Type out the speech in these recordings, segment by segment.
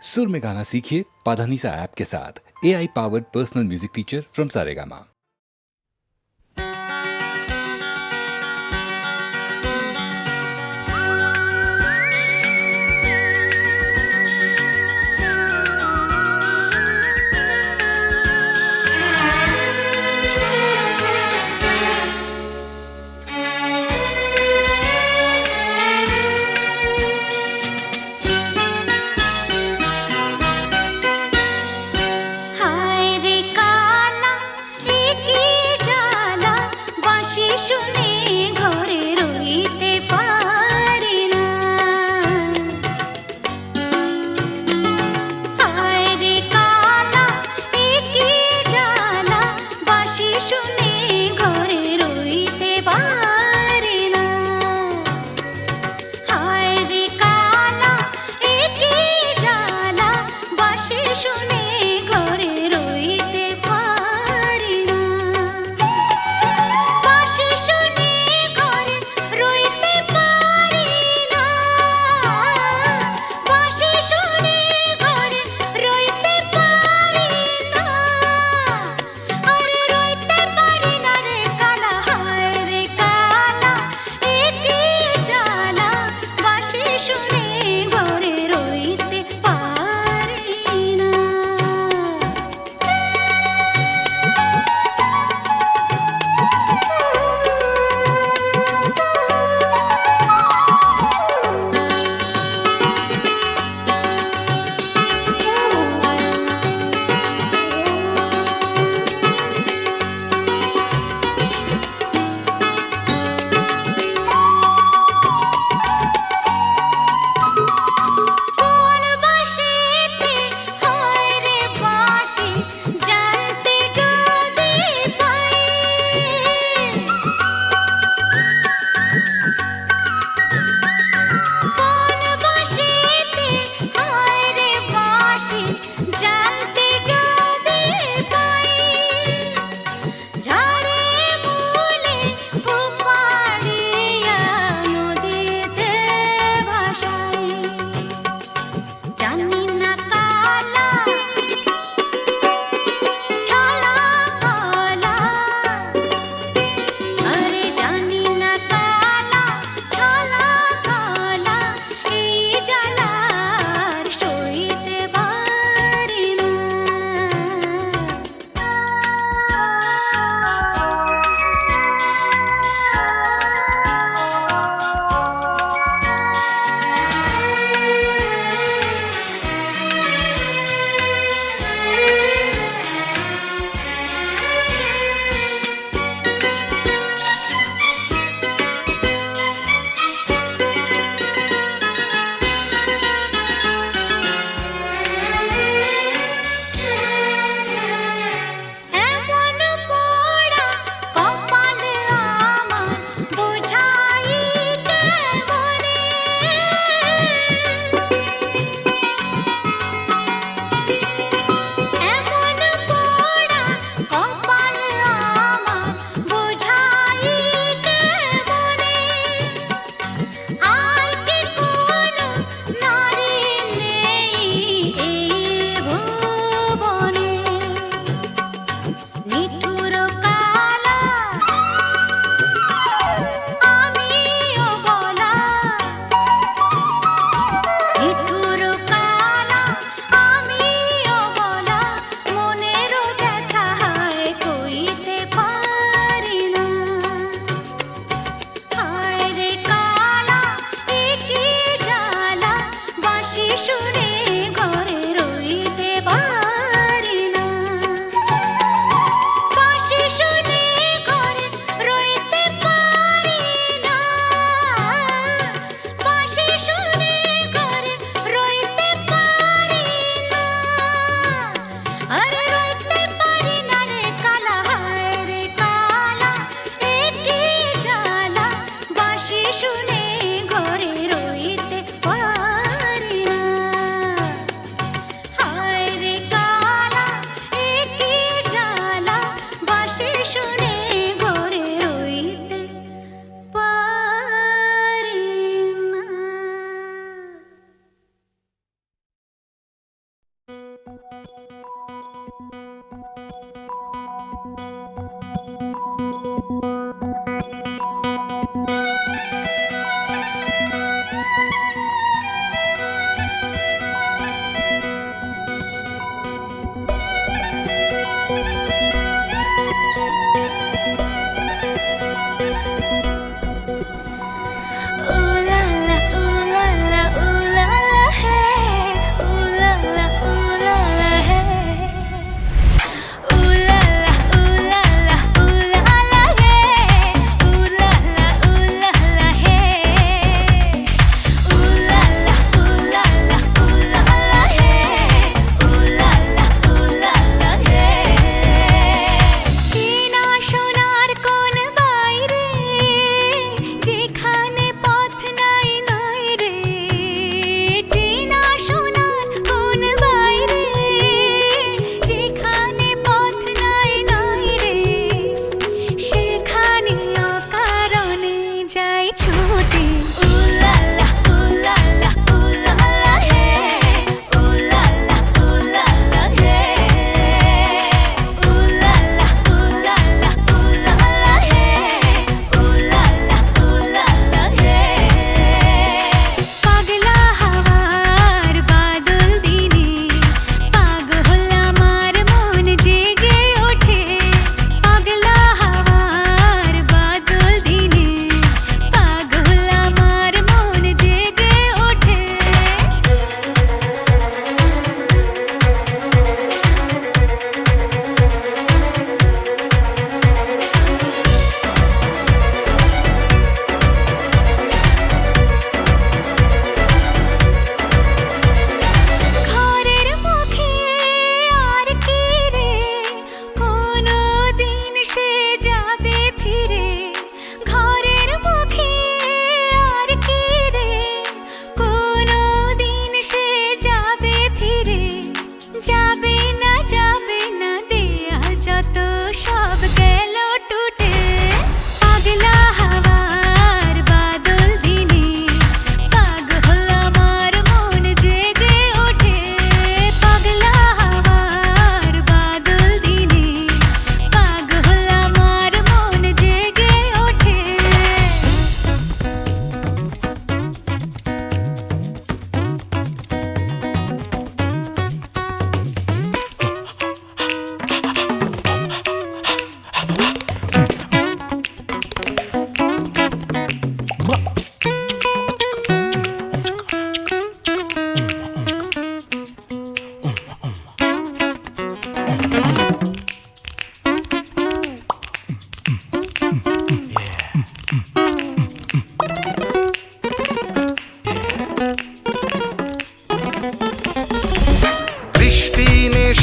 सुर में गाना सीखिए पाधानीसा ऐप के साथ। AI powered personal music teacher from Saregama.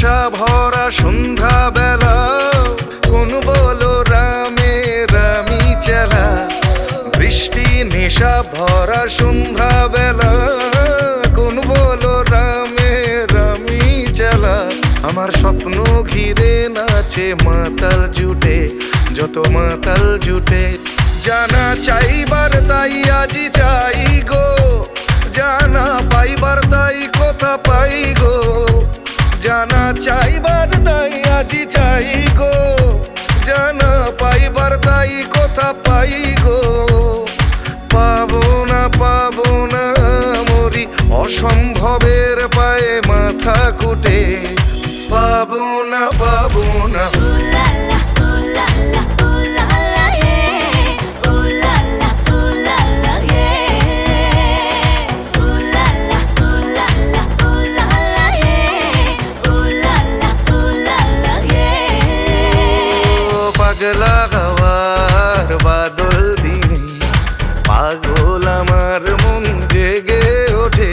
নেশা ভরা সন্ধ্যা বেলা, কোন বলো রামে রামি চেলা। বৃষ্টি নেশা ভরা সন্ধ্যা বেলা, কোন বলো রামে রামি চেলা। আমার স্বপ্ন ঘিরে নাচে মাতাল জুটে, যত মাতাল জুটে। জানা চাইবার তাই আজি চাই গো, জানা পাইবার তাই কথা পাই গো। জানা চাইবার তাই আজি চাই গো, জানা পাইবার তাই কথা পাই গো। পাবো না মরি অসম্ভবের পায়ে মাথা কুটে। পাবো না পাগলা হওয়ার বাদল দিনে, পাগল আমার মন জেগে ওঠে।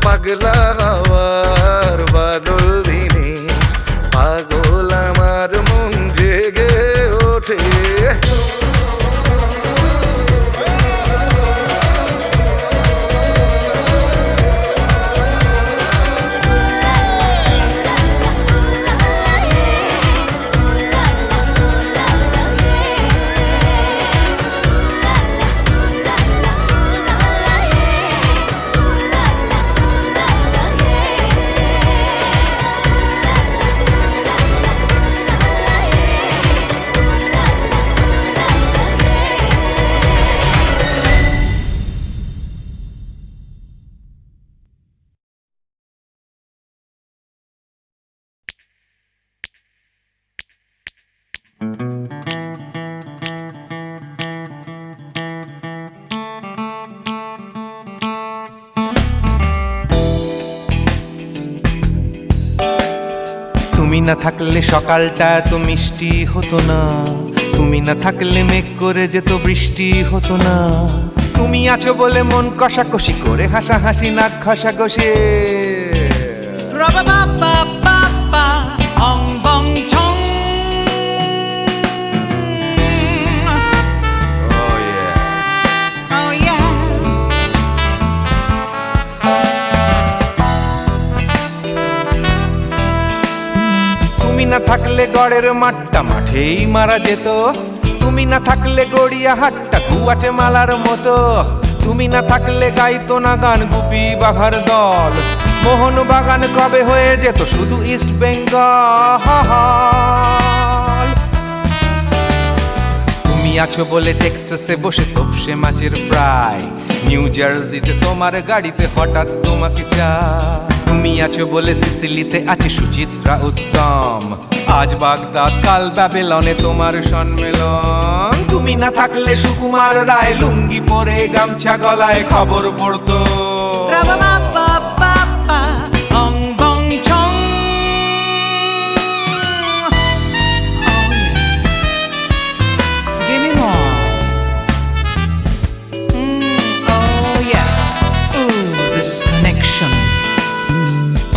পাগলা হওয়ার বাদল দিনে, পাগল আমার মন জেগে ওঠে। তুমি না থাকলে সকালটা এত মিষ্টি হতো না, তুমি না থাকলে মেঘ করে যেত বৃষ্টি হতো না। তুমি আছো বলে মন কষাকষি করে হাসাহাসি নাক ঘষাঘষে। তুমি না থাকলে গড়ের মাঠটা মাঠেই মারা যেত, তুমি না থাকলে গড়িয়া হাটটা গুয়াটে মালার মতো। তুমি না থাকলে গাইতো না গান গুপি বাঘার দল, মোহন বাগান কবে হয়ে যেত শুধু ইস্ট বেঙ্গল। তুমি আছো বলে টেক্সাসে বসে তোপসে মাছের ফ্রাই, নিউ জার্সিতে তোমার গাড়িতে হঠাৎ তোমাকে চাই। তুমি আছো বলে সিসিলিতে আছে সুচিত্রা উত্তম, আজ বাগদাদ কাল ব্যাবিলনে তোমার সম্মেলন। তুমি না থাকলে সুকুমার রায় লুঙ্গি পরে গামছা গলায় খবর পড়তো।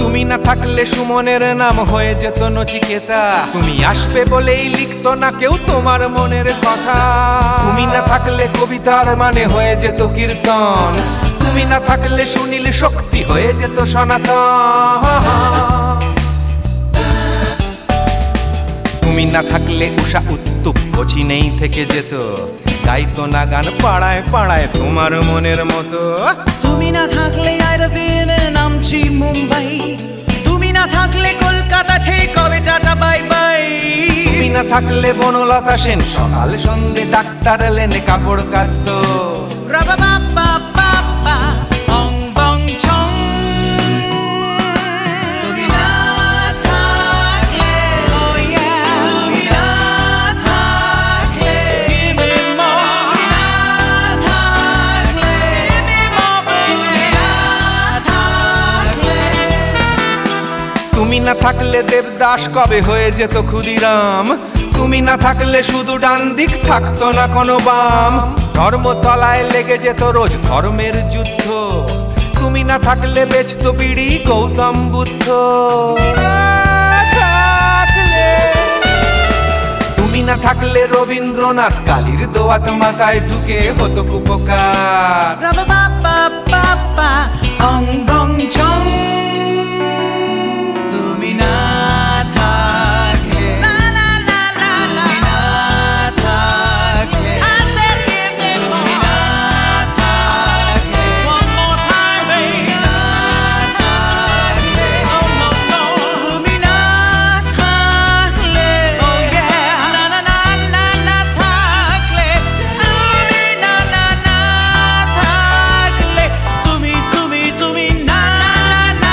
তুমি না থাকলে সুমনের নাম হয়ে যেত নচিকেতা, তুমি আসবে বলেই লিখতো না কেউ তোমার মনের কথা। তুমি না থাকলে কবিতার মানে হয়ে যেত কীর্তন, তুমি না থাকলে সুনীল শক্তি হয়ে যেত সনাতন। তুমি না থাকলে উষা উত্তুপ কোচিনেই থেকে যেত, গাইতো না গান পাড়ায় পাড়ায় তোমার মনের মতো। তুমি না থাকলে আইরবিনে নামছি মুম্বাই, তুমি না থাকলে কলকাতা ছেড়ে কবে টাটা বাই বাই। তুমি না থাকলে বনলতা সেন সকাল সন্ধে ডাক্তার লেনে কাপড় কাচতো। অং বং ছং। তুমি না থাকলে, oh yeah, তুমি না থাকলে, give me more. তুমি না থাকলে, give me more. তুমি না থাকলে। তুমি না থাকলে দেবদাস কবে হয়ে যেত ক্ষুদিরাম, তুমি না থাকলে শুধু ডান দিক থাকতো না কোনো বাম। ধর্মতলায় লেগে যেত রোজ ধর্মের যুদ্ধ, তুমি না থাকলে বেচতো বিড়ি গৌতম বুদ্ধ। না থাকলে রবীন্দ্রনাথ কালির দোয়াত মাথায় ঢুকে হতো কুপকার। রাবা বাবা বাবা অং বং চং তুমি না থাকলে তুমি না থাকলে তুমি না থাকলে one more time baby না থাকলে তুমি না থাকলে oh yeah না না না না না থাকলে তুমি না না না থাকলে তুমি না না না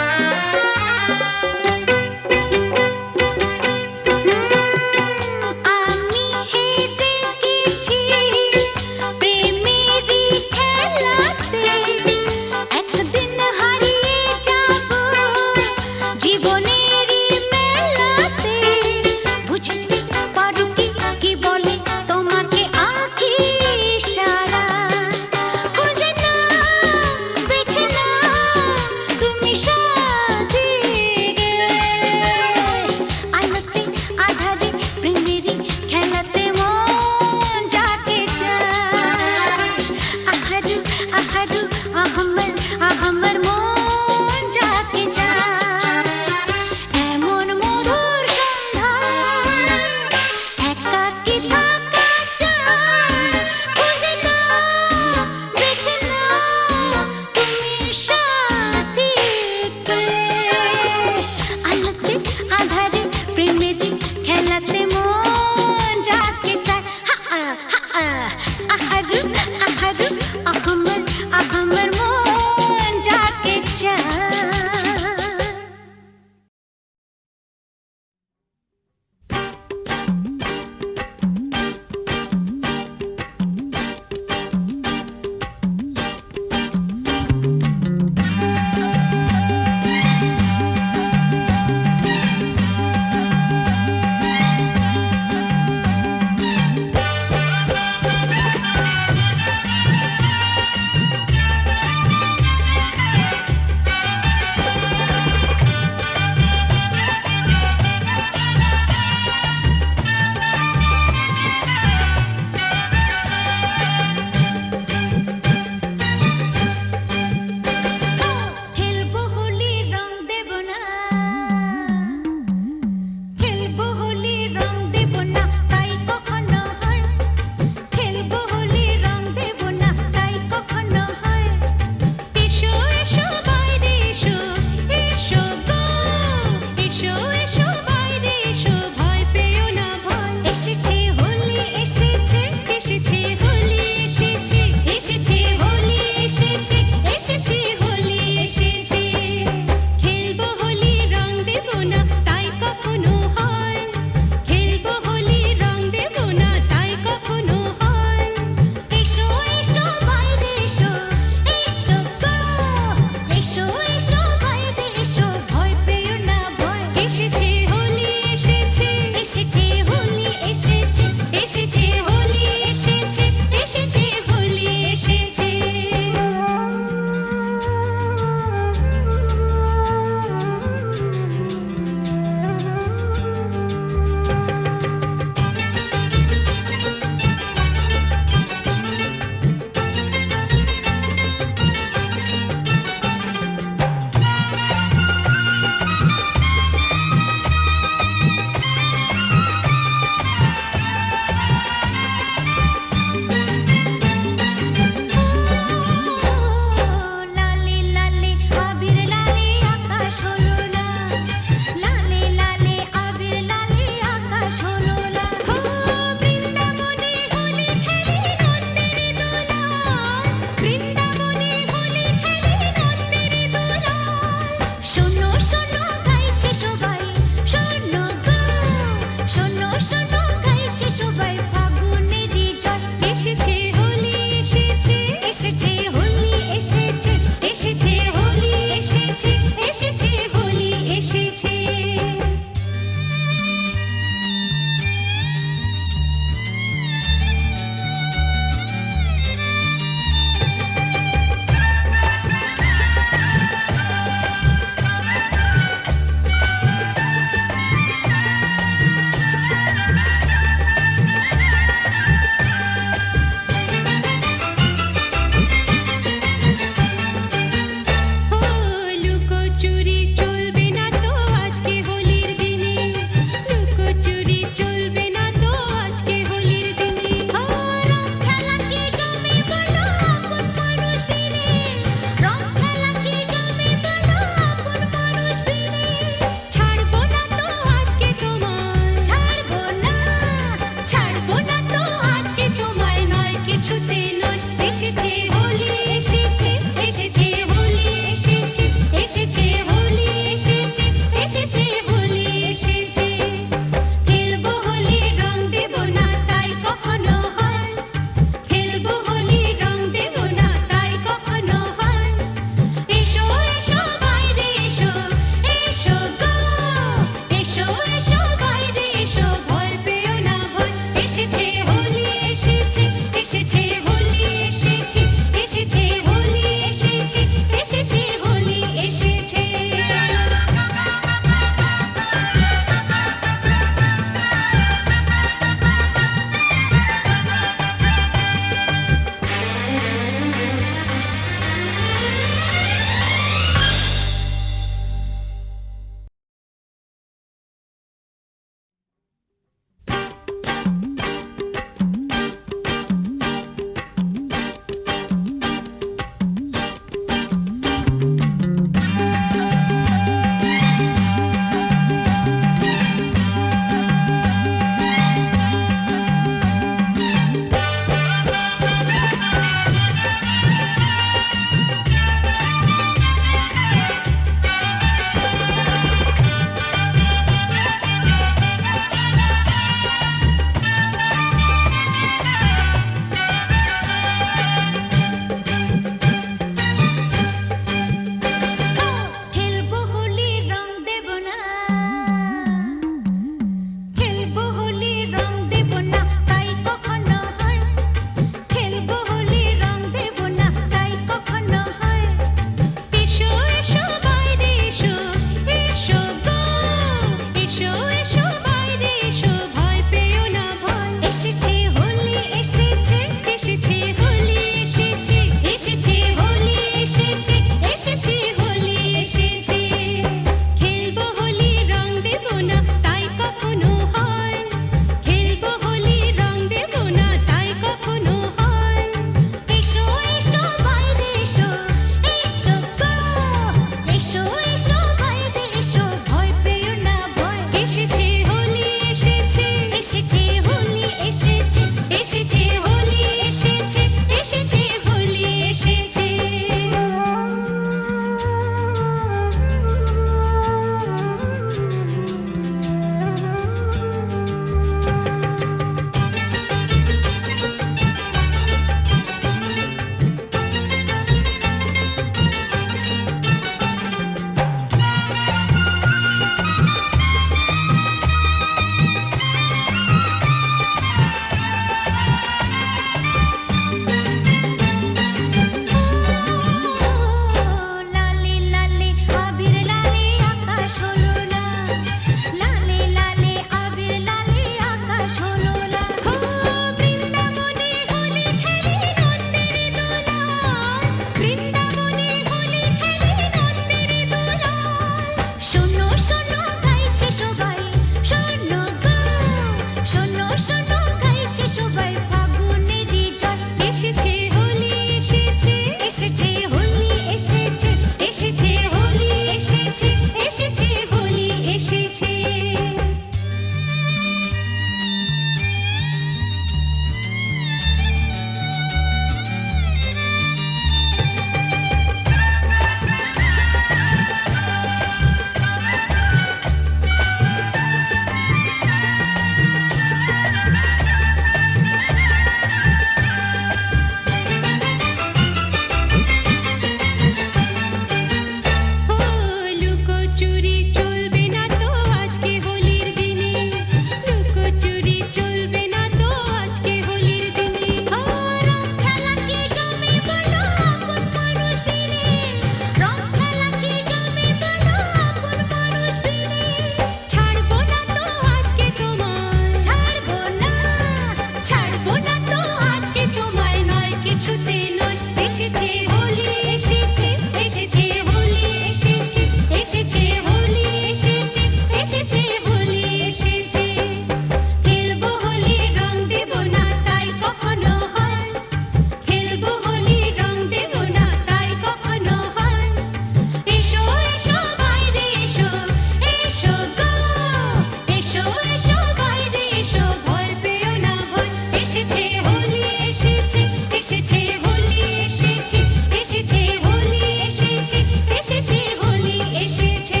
এসেছে হোলি এসেছে এসেছে হোলি এসেছে এসেছে হোলি এসেছে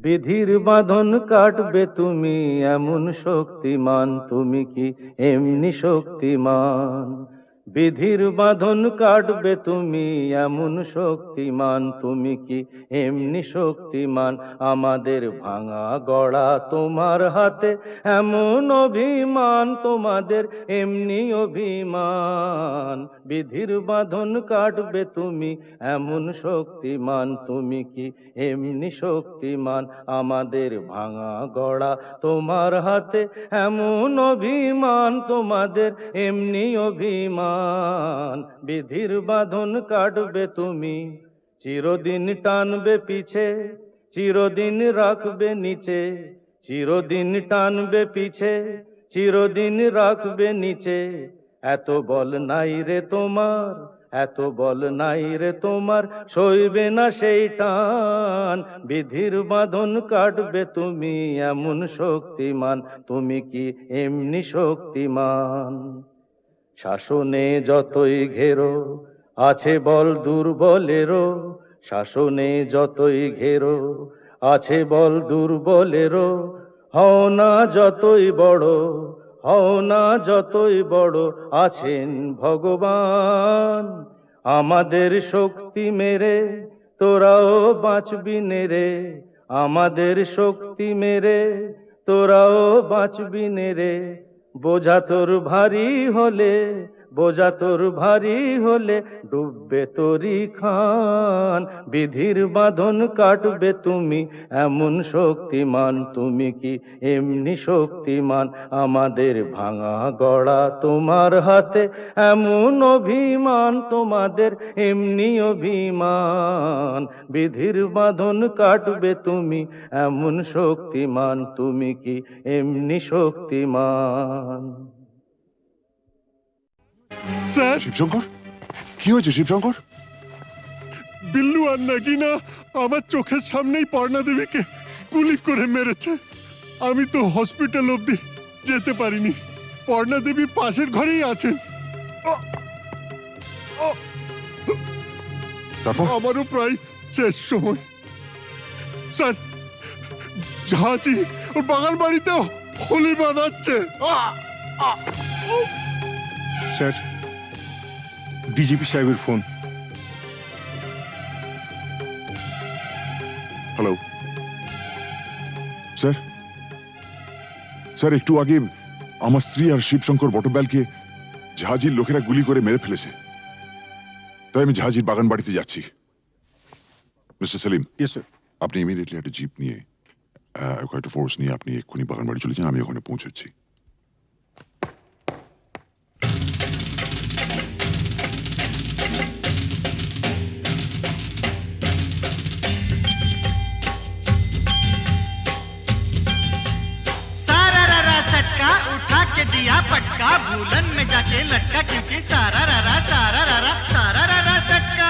বিধির বাঁধন কাটবে তুমি এমন শক্তিমান, তুমি কি এমনি শক্তিমান? বিধির বাঁধন কাটবে তুমি এমন শক্তিমান, তুমি কি এমনি শক্তিমান? আমাদের ভাঙা গড়া তোমার হাতে এমন অভিমান, তোমাদের এমনি অভিমান। বিধির বাঁধন কাটবে তুমি এমন শক্তিমান, তুমি কি এমনি শক্তিমান? আমাদের ভাঙা গড়া তোমার হাতে এমন অভিমান, তোমাদের এমনি অভিমান। বিধির বাঁধন কাটবে তুমি, চিরদিন টানবে পিছে, চিরদিন রাখবে নিচে, চিরদিন টানবে পিছে, চিরদিন রাখবে নিচে। এত বল নাই রে তোমার, এত বল নাই রে তোমার, সইবে না সেই টান। বিধির বাঁধন কাটবে তুমি এমন শক্তিমান, তুমি কি এমনি শক্তিমান? শাসনে যতই ঘেরো আছে বল দুর্বলেরও, শাসনে যতই ঘেরো আছে বল দুর্বলেরও। হও না যতই বড়, হও না যতই বড়, আছেন ভগবান। আমাদের শক্তি মেরে তোরাও বাঁচবি নেরে, আমাদের শক্তি মেরে তোরাও বাঁচবি নেরে। বোঝা তোর ভারী হলে, বোঝা তোর ভারী হলে ডুববে তোরি খান। বিধির বাঁধন কাটবে তুমি এমন শক্তিমান, তুমি কি এমনি শক্তিমান? আমাদের ভাঙা গড়া তোমার হাতে এমন অভিমান, তোমাদের এমনি অভিমান। বিধির বাঁধন কাটবে তুমি এমন শক্তিমান, তুমি কি এমনি শক্তিমান? স্যার, শিবশঙ্কর, কি হয়েছে শিবশঙ্কর? বিল্লু আর নাগিনা আমার চোখের সামনেই পর্ণা দেবীকে গুলি করে মেরেছে। আমি তো হসপিটাল অবধি যেতে পারিনি। পর্ণা দেবী পাশের ঘরেই আছেন। তারপর? আমারও প্রায় শেষ সময়। স্যার, ঝাঁচি ওর বাগান বাড়িতেও হোলি বানাচ্ছে। স্যার, ডিজিপি সাহেবের ফোন। হ্যালো স্যার, স্যার একটু আগে আমার স্ত্রী আর শিবশঙ্কর বটব্যালকে ঝাঁঝির লোকেরা গুলি করে মেরে ফেলেছে, তাই আমি ঝাঁঝির বাগান বাড়িতে যাচ্ছি। Mister Selim, yes sir. আপনি ইমিডিয়েটলি একটা জিপ নিয়ে, একটা ফোর্স নিয়ে আপনি এক্ষুনি বাগান বাড়ি চলে যান, আমি ওখানে পৌঁছচ্ছি। सारा रारा सटका उठा के दिया पटका, भूलन में जाके लटका, क्योंकि सारा रारा सटका।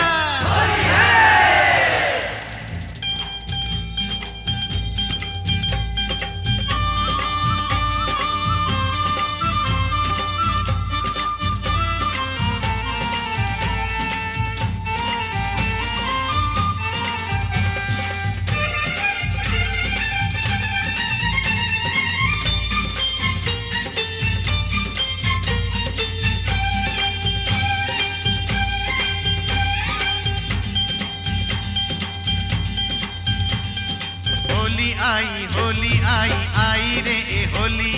होली आई आई रे ए होली,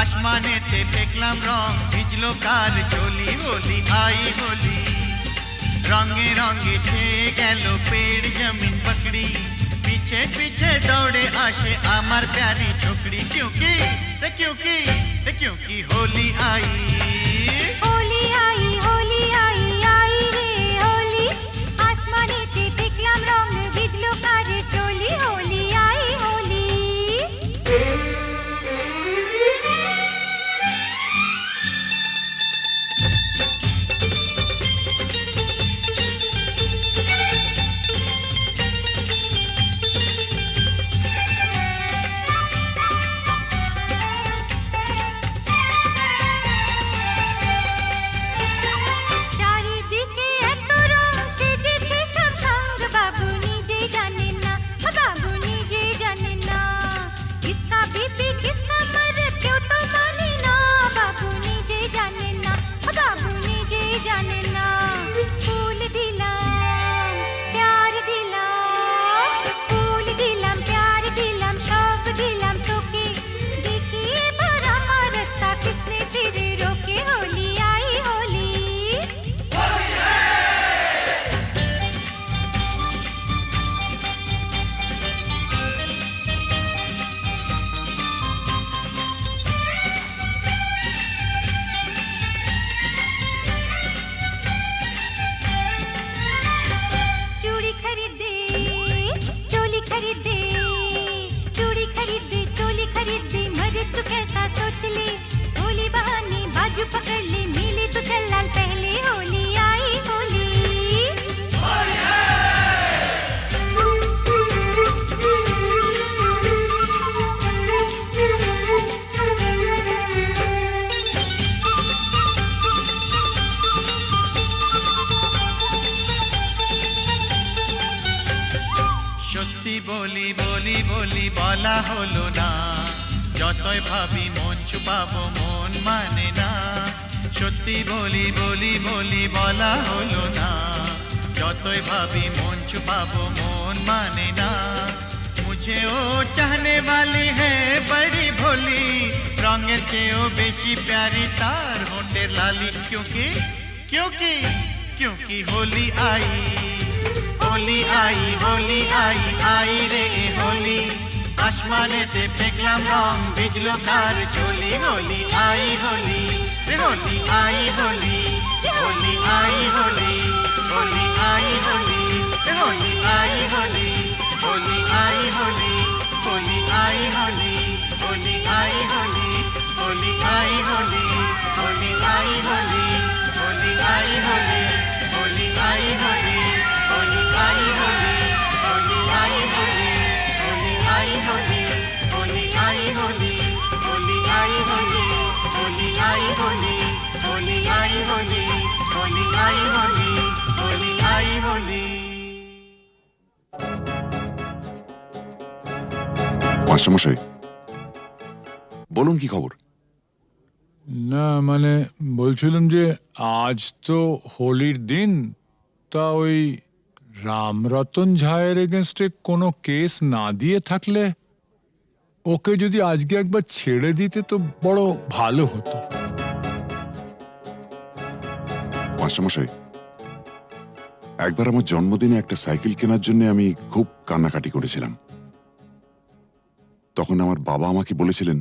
आसमानेते देखलाम रंग ভিজলো কার চলি। होली आई होली, रंगे रंगे छेয়ে গেল पेड़ जमीन पकड़ी, पीछे पीछे दौड़े आशे आमार प्यारी छोकरी। क्योंकि क्योंकि होली आई, হোলি আই হোলি আই আই রে হোলি, আসমানেতে দেখলাম রং ভিজলো কারে চলি। হোলি আই হোলি। तू कैसा सोच ली होली बहाने बाजू पकड़ ली मिली तो चल लाल पहली होली आई होली সত্যি বলি বলি বলি বলা হলো না যতই ভাবি মন ছুপাবো মন মানে না সত্যি বলি বলি বলি বলা হলো না যতই ভাবি মন ছুপাবো মন মানে না मुझे ओ चाहने वाली है बड़ी भोली रंगेर चेयो बेशी प्यारी तार होठेर लाली क्योंकि क्योंकि क्योंकि होली आई होली आई होली आई आई रे होली आसमानेते पेकलाम रंग भिजलो तार चोली होली आई होली रे होली आई होली होली आई होली होली आई होली रे होली आई होली होली आई होली होली आई होली होली आई होली होली आई होली होली आई होली होली आई होली होली आई होली होली आई होली होली आई होली होली आई होली होली आई होली होली आई होली होली आई होली होली आई होली होली आई होली होली आई होली মাস্টারমশাই বলুন কি খবর? না মানে বলছিলাম যে আজ তো হোলির দিন তা ওই রামরতন ঝায়ের এগেনস্টে কোনো কেস না দিয়ে থাকলে ওকে যদি আজকে একবার ছেড়ে দিতে তো বড় ভালো হতো। মাস্টারমশাই একবার আমার জন্মদিনে একটা সাইকেল কেনার জন্য আমি খুব কান্নাকাটি করেছিলাম। তখন আমার বাবা আমাকে বলেছিলেন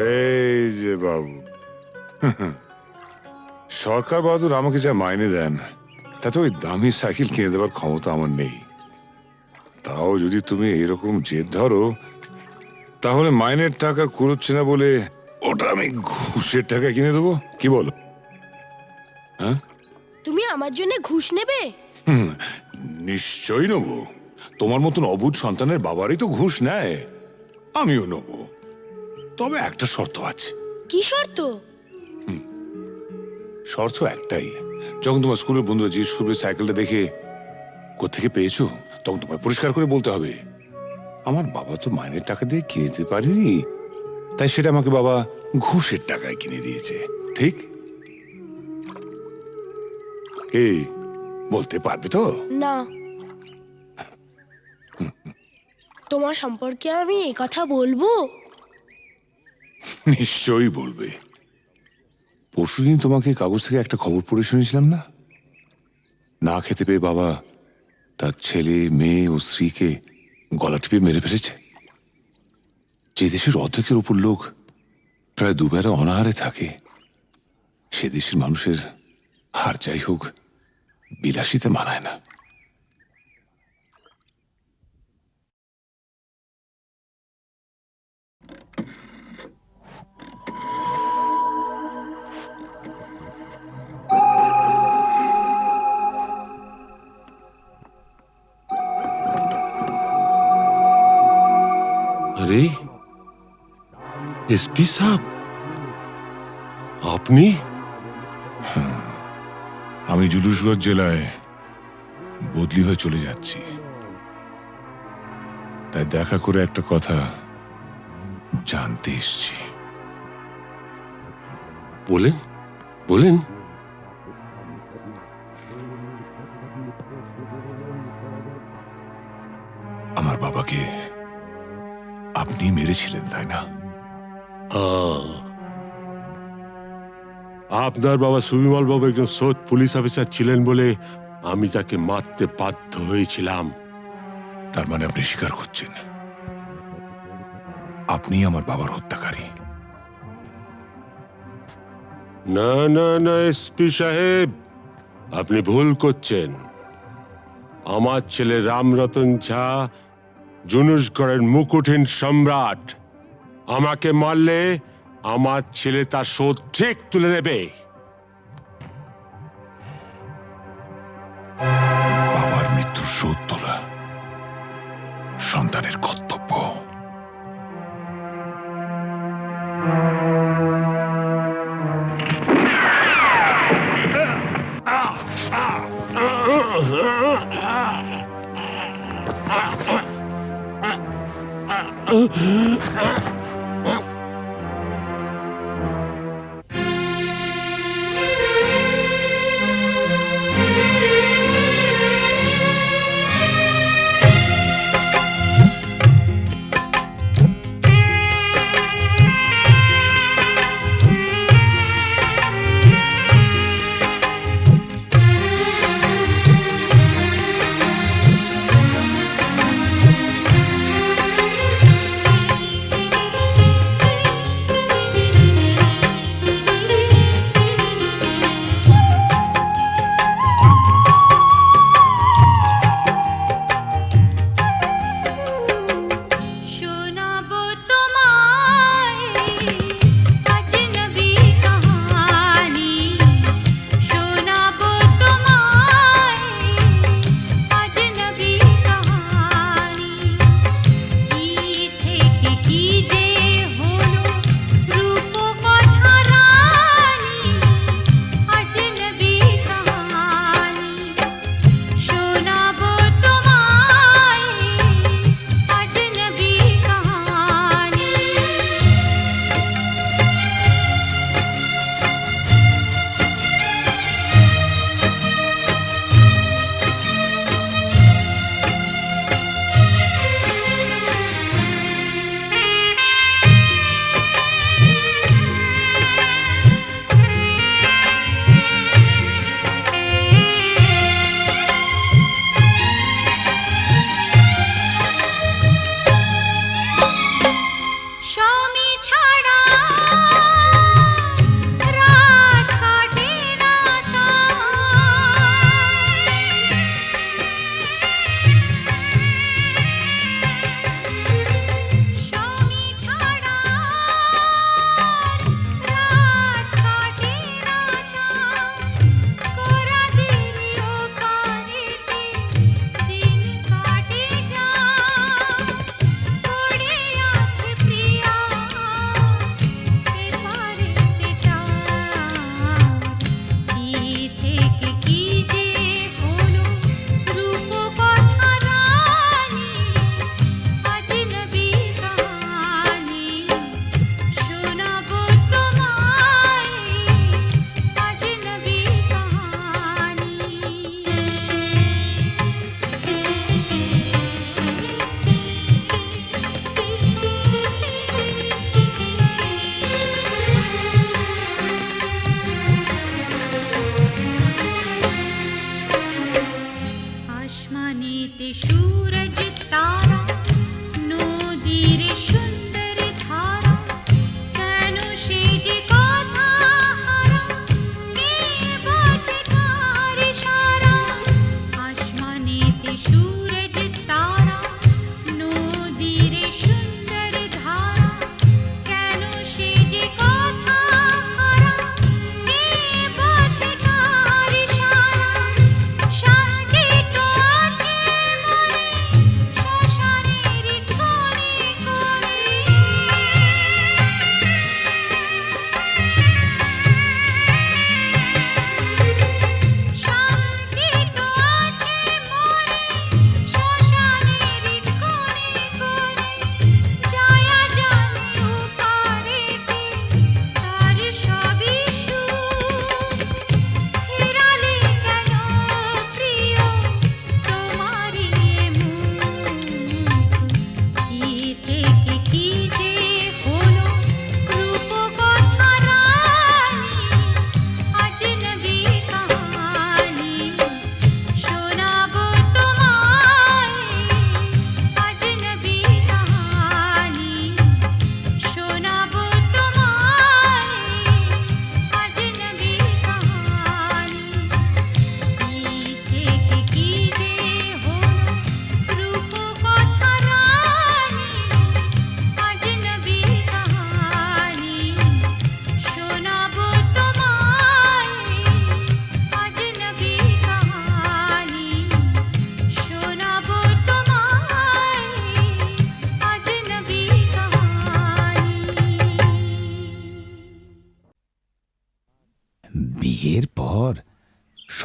এই যে বাবু সরকার বাহাদুর আমাকে যা মাইনে দেন তাতে ওই দামি সাইকেল কিনে দেবার ক্ষমতা আমার নেই। তাও যদি তুমি এরকম জেদ ধরো তাহলে মাইনের টাকা কুড়োচ্ছে না বলে ওটা আমি ঘুষের টাকা কিনে দেবো, কি বলো? হ্যাঁ তুমি আমার জন্য ঘুষ নেবে? নিশ্চয়ই নেবো। তোমার মতন অবুঝ সন্তানের বাবারই তো ঘুষ নেয়, আমিও নেবো। তবে একটা শর্ত আছে। কি শর্ত? শর্ত একটাই, যখন তোমার স্কুলের বন্ধুরা জিজ্ঞেস করবে সাইকেলটা দেখে কোত্থেকে পেয়েছো, তখন তোমায় পরিষ্কার করে বলতে হবে আমার বাবা তো মাইনের টাকা দিয়ে কিনে দিতে পারেনি, তাই সেটা আমাকে বাবা ঘুষের টাকায় কিনে দিয়েছে। ঠিক? এই বলতে পারবে তো? না। তোমার সম্পর্কে আমি এই কথা বলবো? নিশ্চয়ই বলবে। পরশুদিন তোমাকে কাগজ থেকে একটা খবর পড়ে শুনেছিলাম না, না খেতে পেয়ে বাবা তার ছেলে মেয়ে ও স্ত্রীকে গলা টিপে মেরে ফেলেছে। যে দেশের অর্ধেকের উপর লোক প্রায় দুবেলা অনাহারে থাকে, সে দেশের মানুষের হার যাই হোক বিলাসিতে মানায় না। अरे एसपी साहब আপনি? আমি জুলুসগঞ্জ জেলায় বদলি হয়ে চলে যাচ্ছি, তাই দেখা করে একটা কথা জানতে এসছি। বলেন বলেন। আমার বাবাকে আপনি মেরেছিলেন তাই না? আপনার বাবা সুবিমল বাবু একজন সৎ পুলিশ অফিসার ছিলেন বলে আমি তাকে মারতে বাধ্য হয়েছিলাম। তার মানে আপনি স্বীকার করছেন আপনি আমার বাবার হত্যাকারী? না না না এসপি সাহেব, আপনি ভুল করছেন। আমার ছেলে রামরতন ঝা জুনুসগড়ের মুকুটহীন সম্রাট। আমাকে মারলে আমার ছেলে তার শোধ ঠিক তুলে নেবে। বাবার মৃত্যুর শোধ তোলা সন্তানের কর্তব্য।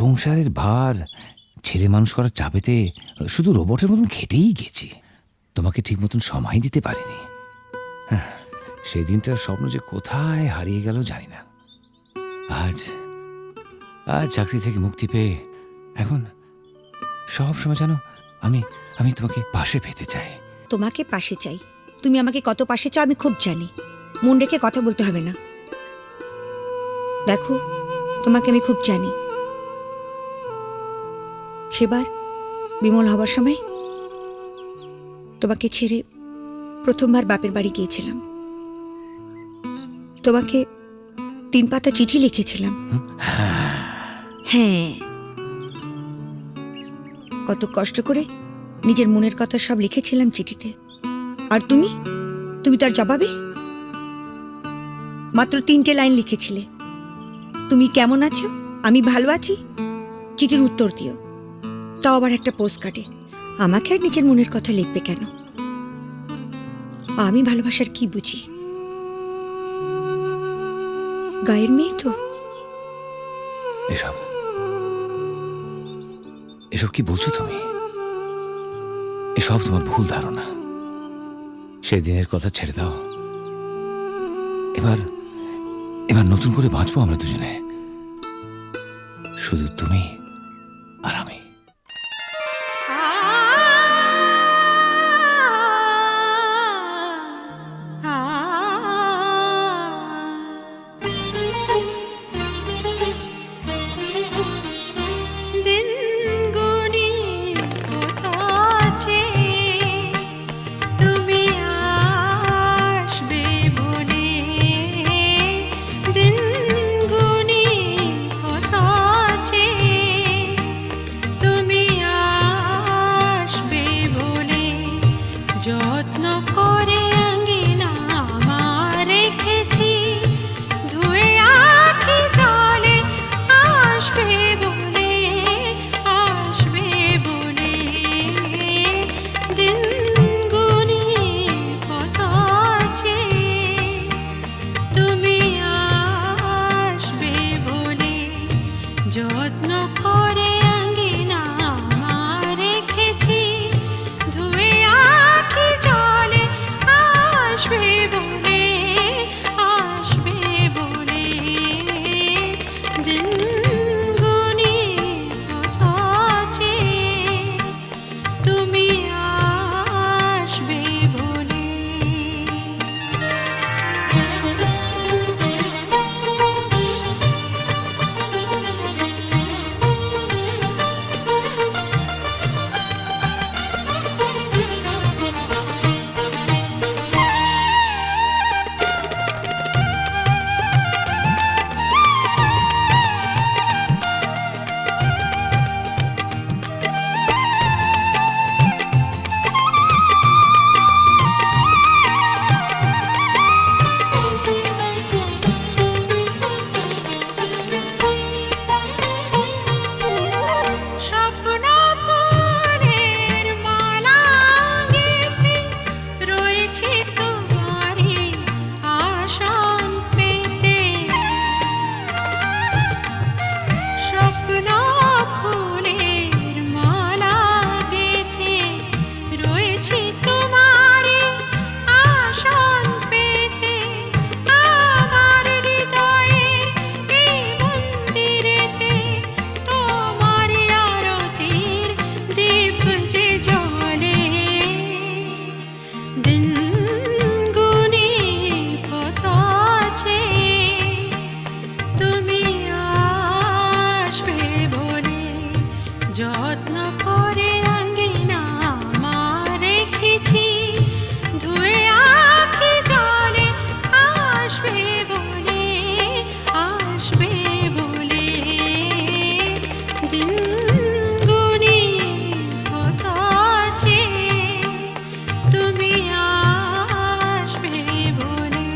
সংসারের ভার, ছেলে মানুষ করার চাপেতে শুধু রোবটের মতন খেটেই গেছি। তোমাকে ঠিক মতন সময় দিতে পারিনি। সেদিনটার স্বপ্ন যে কোথায় হারিয়ে গেল জানি না। আজ চাকরি থেকে মুক্তি পেয়ে এখন সব সময় জানো আমি তোমাকে পাশে পেতে চাই। তোমাকে পাশে চাই, তুমি আমাকে কত পাশে চাও আমি খুব জানি। মন রেখে কথা বলতে হবে না। দেখো, তোমাকে আমি খুব জানি। সেবার বিমল হবার সময় তোমাকে ছেড়ে প্রথমবার বাপের বাড়ি গিয়েছিলাম। তোমাকে 3 পাতা চিঠি লিখেছিলাম। হ্যাঁ, কত কষ্ট করে নিজের মনের কথা সব লিখেছিলাম চিঠিতে। আর তুমি তার জবাবে মাত্র 3টে লাইন লিখেছিলে, তুমি কেমন আছো, আমি ভালো আছি, চিঠির উত্তর দিও। তাও আবার একটা পোস্ট কার্ডে। আমাকে আর নিজের মনের কথা লিখবে কেন? আমি ভালোবাসার কি বুঝি? গায়ের মেয়ে তো। এসব কি বলছো তুমি? এসব তোমার ভুল ধারণা। সেদিনের কথা ছেড়ে দাও। এবার নতুন করে বাঁচবো আমরা দুজনে, শুধু তুমি আর আমি। যত্ন করে আঙ্গিনা আমার রেখেছি, ধুয়ে আখি জলে আসবে বলে, আসবে বলে। দিন গুনি কত আছে, তুমি আসবে বলে। যত্ন করে আঙ্গিনা আমার রেখেছি, ধুয়ে আখি জলে আসবে বলে, আসবে বলে। দিন গুনি কত আছে, তুমি আসবে বলে। স্বপ্ন ফুলের মালা গেঁথে রয়েছে তোমারই আসন পেতে। স্বপ্ন ফুলের মালা গেঁথে রয়েছে তোমারই আসন পেতে। আমার হৃদয়ের এই মন্দিরেতে তোমার আরতির দীপ যে জ্বলে। দিন গুনি কত আছে, তুমি আসবে বলে। যত্ন করে আঙ্গিনা আমার রেখেছি, ধুয়ে আখি জলে আসবে বলে, আসবে বলে। দিন গুনি কত আছে, তুমি আসবে বলে।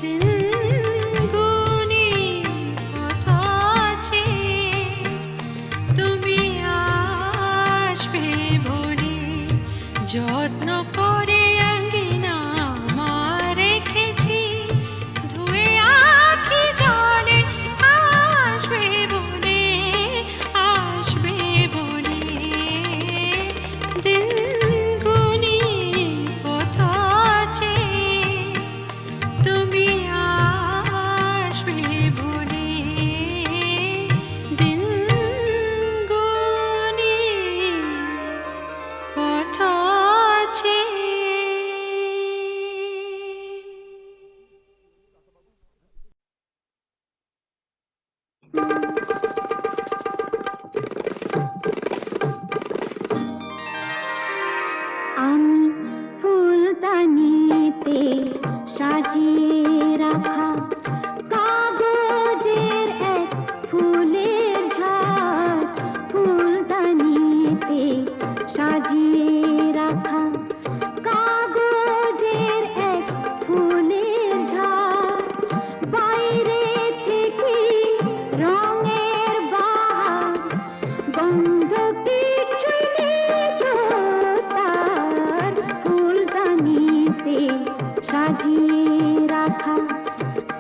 দিন গুনি পথ আছে তুমি আসবে বলে যত্ন করে আঙ্গিনা আমার রেখেছি ধুয়ে আখি জলে আসবে বলে দিন গুনি পথ আছে তুমি আসবে বলে দিন গুনি পথ আছে আমি ফুলদানিতে সাজিয়ে রাখা কাগজের এক ফুলের ঝাড় ফুলদানিতে সাজিয়ে রাখা কাগজের এক ফুলের ঝাড় বাইরে থেকে রঙের বাহার গন্ধ কিছুই নেই তো তার ফুলদানিতে সাজিয়ে রাখা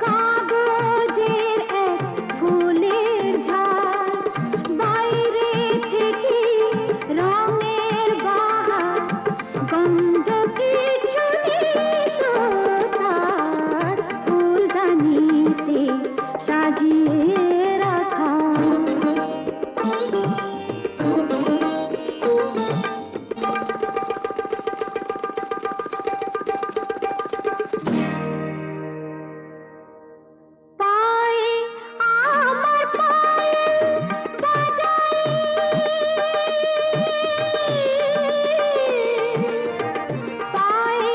কাগজের এক ফুলের ঝাড় বাইরে থেকে রঙের বাহার গন্ধ কিছু নেই তো তার ফুলদানিতে সাজিয়ে রাখা পায়ে আমার পায়ে বাজাই পায়ে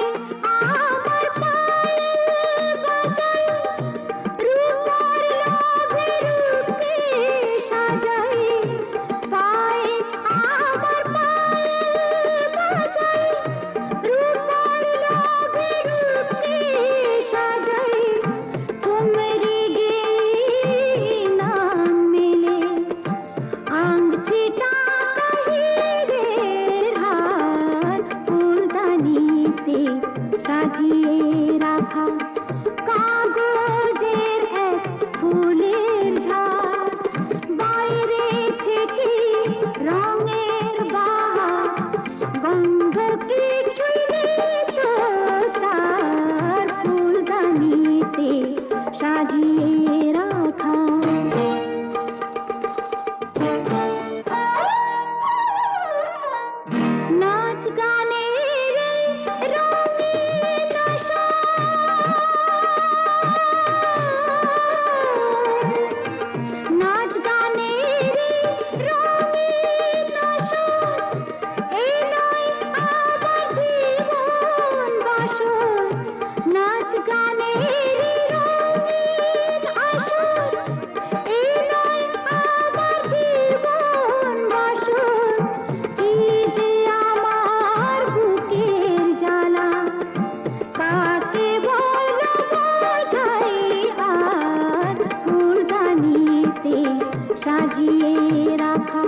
আমার পায়ে বাজাই রূপার লোভে রূপে সাজাই পায়ে আমার পায়ে বাজাই রূপার লোভে রূপে সাজাই তোমারি গে নাম মেলে আংটিটা হিরের হার ফুলদানিতে সাজিয়ে রাখা কাগজের এক ফুলের ঝাড় বাইরে থেকে রঙের বাহার গন্ধ কিছুই নেই তো তার ফুলদানিতে সাজিয়ে রাখা নাচ গানের রঙিন আশা নাচ গানের রঙিন আশা এই নয় আমার জীবন বাসর নাচ গানের রঙিন আশা এই নয় আমার জীবন বাসর এই যে আমার বুকের জ্বালা কাকে বলো বোঝাই আর ফুলদানিতে সাজিয়ে রাখা